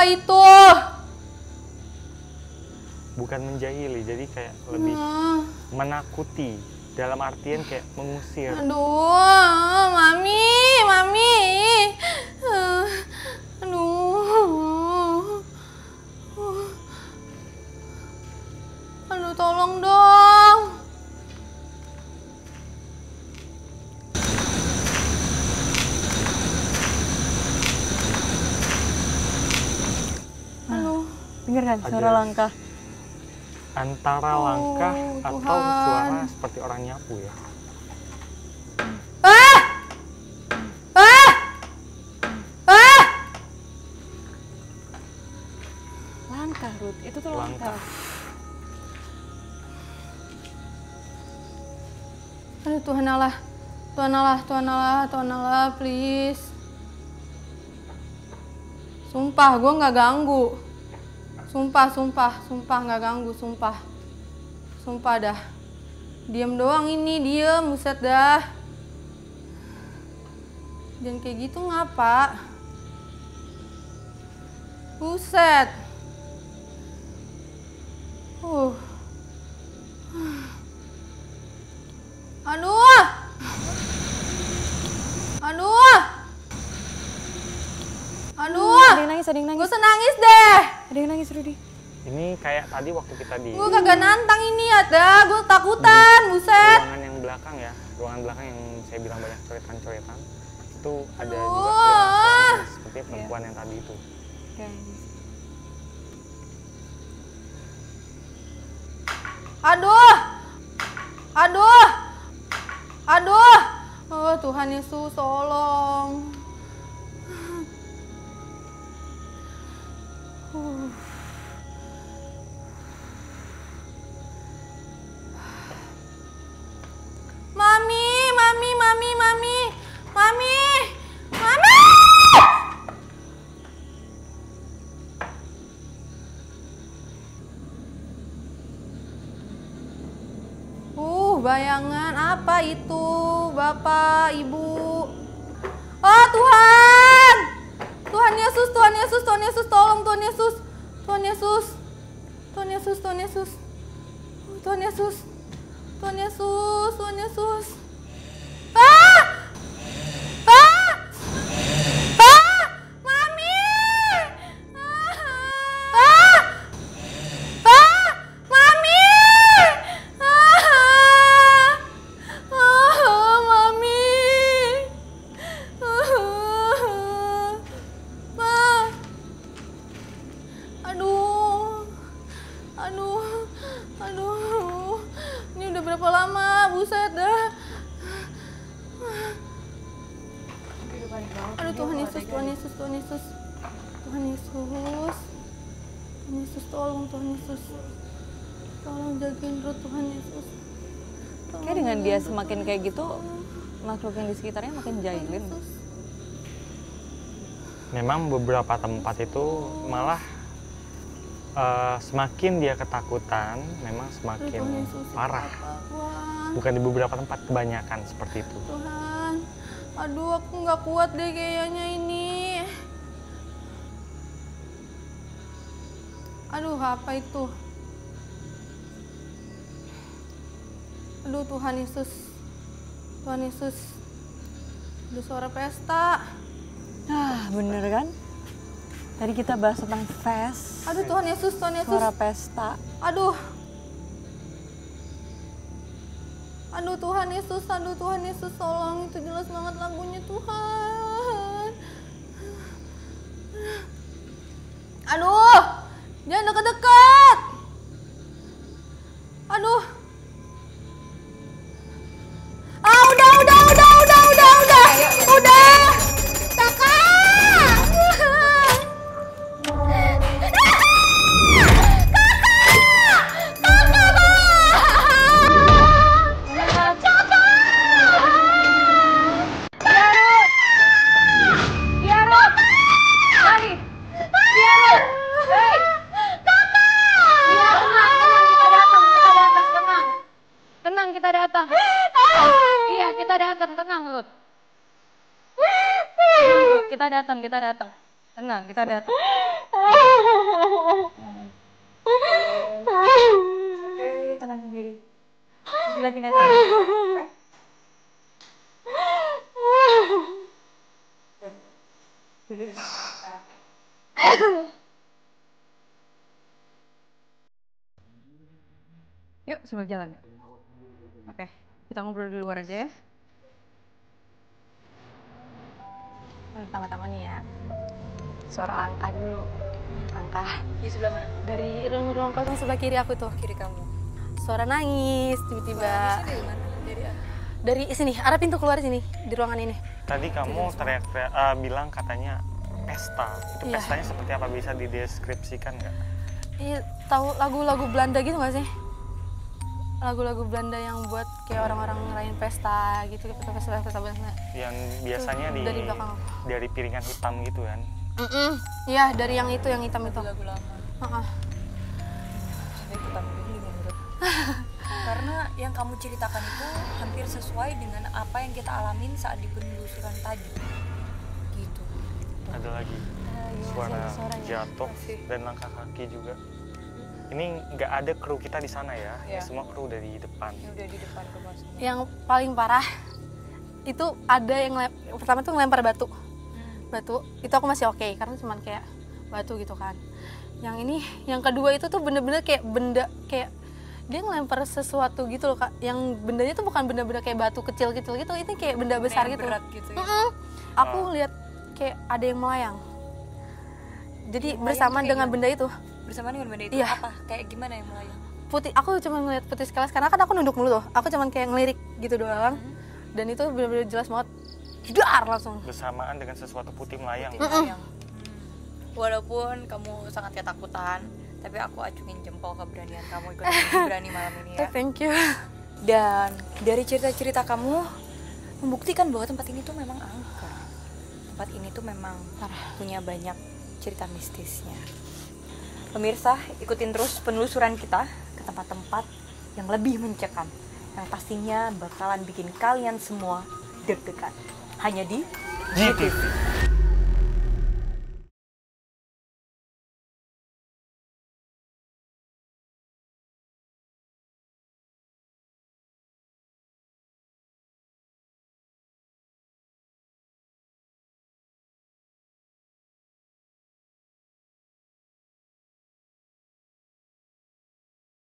Apa itu? Bukan menjahili, jadi kayak lebih menakuti. Dalam artian kayak mengusir. Aduh, Mami. Aduh, tolong dong. Dengar kan suara langkah? Antara langkah atau Tuhan. suara seperti orang nyapu ya. Langkah, Ruth. Itu tuh langkah. Aduh, Tuhan Allah, please. Sumpah, gue nggak ganggu. Sumpah nggak ganggu, sumpah dah. Diem doang ini, buset dah. Jangan kayak gitu ngapa? Buset. Aduh. Ada yang nangis. Gue senangis deh. Ada yang nangis, Rudy. Ini kayak tadi waktu kita di Gue kagak nantang ini ada, gue takutan, buset. ruangan yang belakang ya, ruangan belakang yang saya bilang banyak coretan-coretan. Itu ada juga kelihatan seperti perempuan yang tadi itu. Aduh. Oh, Tuhan Yesus, tolong. Mami. Bayangan apa itu, Bapak, Ibu? Oh, Tuhan. Tuhan Yesus, tolong, Tuhan Yesus. Aduh. Ini udah berapa lama, buset dah. Aduh, Tuhan Yesus. Tolong, Tuhan Yesus. Tolong jagain Ruth, Tuhan Yesus. Kayak dengan dia semakin kayak gitu, makhluk yang di sekitarnya makin jahilin. Memang beberapa tempat itu malah semakin dia ketakutan, memang semakin parah. Bukan di beberapa tempat, kebanyakan seperti itu. Tuhan, aduh aku nggak kuat deh kayaknya ini. Aduh, apa itu? Aduh, Tuhan Yesus. Ada suara pesta. Bener kan? Tadi kita bahas tentang fest. Aduh, Tuhan Yesus. Suara pesta. Aduh, Tuhan Yesus, tolong, itu jelas banget lagunya, Tuhan. Aduh, jangan deket-deket. Aduh. Udah. Kita datang. Tenang, kita datang. Tenang sendiri. Jelasin aja. Yuk, sambil jalan. Oke, kita ngobrol di luar aja ya. Pertama-tama nih ya, suara Angka dulu. Angka Di sebelah mana? dari ruang kosong sebelah kiri aku tuh. Kiri kamu. Suara nangis tiba-tiba. Dari mana? Dari sini, arah pintu keluar sini, di ruangan ini. Tadi kamu bilang katanya pesta. Itu Iya. pestanya seperti apa? Bisa dideskripsikan nggak? Iya, tahu lagu-lagu Belanda gitu nggak sih? Lagu-lagu Belanda yang buat kayak orang-orang ngerayain pesta gitu, pesta Belanda. Yang biasanya Tuh, dari belakang aku. dari piringan hitam gitu kan? Iya, dari yang itu, yang hitam itu. Lagu lama. Heeh. Saya ikutan merinding menurut. Karena yang kamu ceritakan itu hampir sesuai dengan apa yang kita alamin saat di penelusuran tadi. Gitu. Ada lagi suara suaranya. jatuh dan langkah kaki juga. Ini nggak ada kru kita di sana ya? Iya. Semua kru dari depan. Ini udah di depan rumah semua. Yang paling parah itu ada yang pertama tuh ngelempar batu. Batu itu aku masih oke karena cuman kayak batu gitu kan. Yang ini, yang kedua itu tuh bener-bener kayak benda, kayak dia ngelempar sesuatu gitu loh Kak. Yang bendanya tuh bukan benda-benda kayak batu kecil-kecil gitu, ini kayak benda besar Yang gitu. berat gitu ya. Aku lihat kayak ada yang melayang. Jadi Yang melayang bersamaan tuh kayak dengan benda itu. Bersamaan dengan benda itu Iya. apa? Kayak gimana yang melayang? Putih, aku cuma ngeliat putih sekelas karena kan aku nunduk mulu tuh. Aku cuman kayak ngelirik gitu doang. Dan itu benar-benar jelas banget. Jedar langsung. Bersamaan dengan sesuatu putih melayang. Melayang. Walaupun kamu sangat ketakutan, tapi aku acungin jempol keberanian kamu ikut berani malam ini ya. Thank you. Dan dari cerita-cerita kamu membuktikan bahwa tempat ini tuh memang angker. Tempat ini tuh memang punya banyak cerita mistisnya. Pemirsa, ikutin terus penelusuran kita ke tempat-tempat yang lebih mencekam, yang pastinya bakalan bikin kalian semua deg-degan. Hanya di GTV.